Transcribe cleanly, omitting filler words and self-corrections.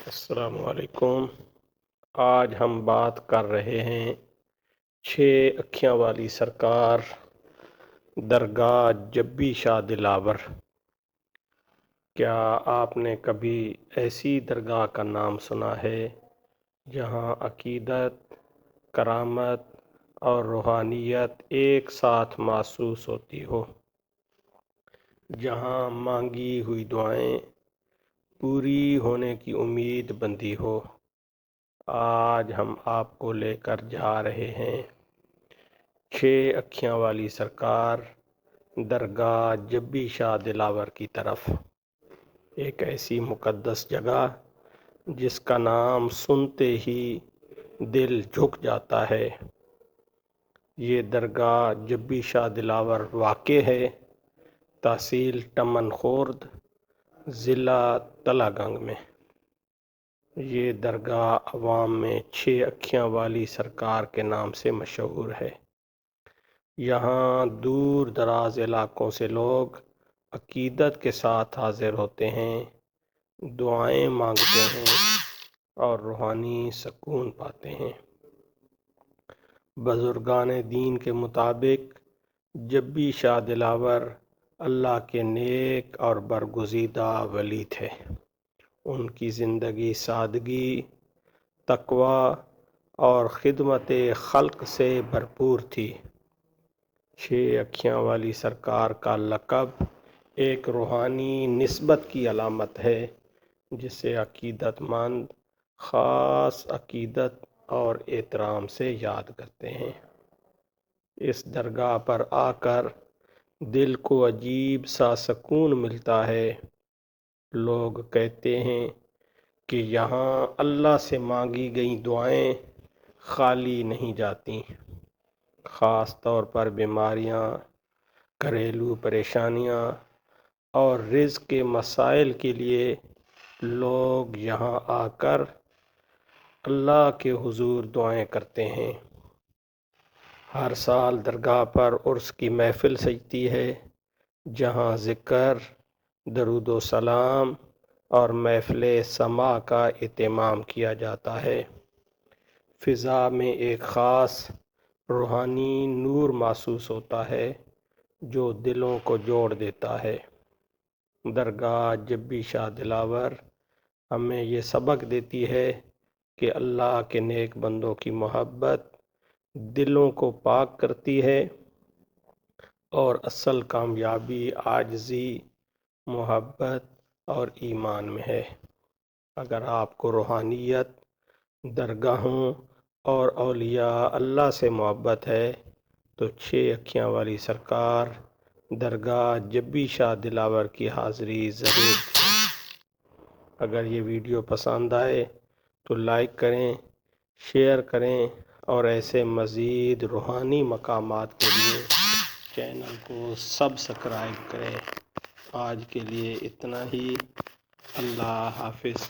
السلام علیکم۔ آج ہم بات کر رہے ہیں 6 والی سرکار درگاہ جبی شاہ دلاور۔ کیا آپ نے کبھی ایسی درگاہ کا نام سنا ہے جہاں عقیدت، کرامت اور روحانیت ایک ساتھ محسوس ہوتی ہو، جہاں مانگی ہوئی دعائیں پوری ہونے کی امید بندھی ہو؟ آج ہم آپ کو لے کر جا رہے ہیں 6 والی سرکار درگاہ جبی شاہ دلاور کی طرف، ایک ایسی مقدس جگہ جس کا نام سنتے ہی دل جھک جاتا ہے۔ یہ درگاہ جبی شاہ دلاور واقع ہے تحصیل ٹمن خورد، ضلع تلہ گنگ میں۔ یہ درگاہ عوام میں 6 والی سرکار کے نام سے مشہور ہے۔ یہاں دور دراز علاقوں سے لوگ عقیدت کے ساتھ حاضر ہوتے ہیں، دعائیں مانگتے ہیں اور روحانی سکون پاتے ہیں۔ بزرگان دین کے مطابق جبی شاہ دلاور اللہ کے نیک اور برگزیدہ ولی تھے۔ ان کی زندگی سادگی، تقوی اور خدمت خلق سے بھرپور تھی۔ 6 والی سرکار کا لقب ایک روحانی نسبت کی علامت ہے جسے عقیدت مند خاص عقیدت اور احترام سے یاد کرتے ہیں۔ اس درگاہ پر آ کر دل کو عجیب سا سکون ملتا ہے۔ لوگ کہتے ہیں کہ یہاں اللہ سے مانگی گئی دعائیں خالی نہیں جاتیں۔ خاص طور پر بیماریاں، گھریلو پریشانیاں اور رزق کے مسائل کے لیے لوگ یہاں آ کر اللہ کے حضور دعائیں کرتے ہیں۔ ہر سال درگاہ پر عرس کی محفل سجتی ہے، جہاں ذکر، درود و سلام اور محفل سماع کا اہتمام کیا جاتا ہے۔ فضا میں ایک خاص روحانی نور محسوس ہوتا ہے جو دلوں کو جوڑ دیتا ہے۔ درگاہ جبی شاہ دلاور ہمیں یہ سبق دیتی ہے کہ اللہ کے نیک بندوں کی محبت دلوں کو پاک کرتی ہے اور اصل کامیابی عاجزی، محبت اور ایمان میں ہے۔ اگر آپ کو روحانیت، درگاہوں اور اولیاء اللہ سے محبت ہے تو 6 والی سرکار درگاہ جبی شاہ دلاور کی حاضری ضرور دیں۔ اگر یہ ویڈیو پسند آئے تو لائک کریں، شیئر کریں اور ایسے مزید روحانی مقامات کے لیے چینل کو سبسکرائب کریں۔ آج کے لیے اتنا ہی۔ اللہ حافظ۔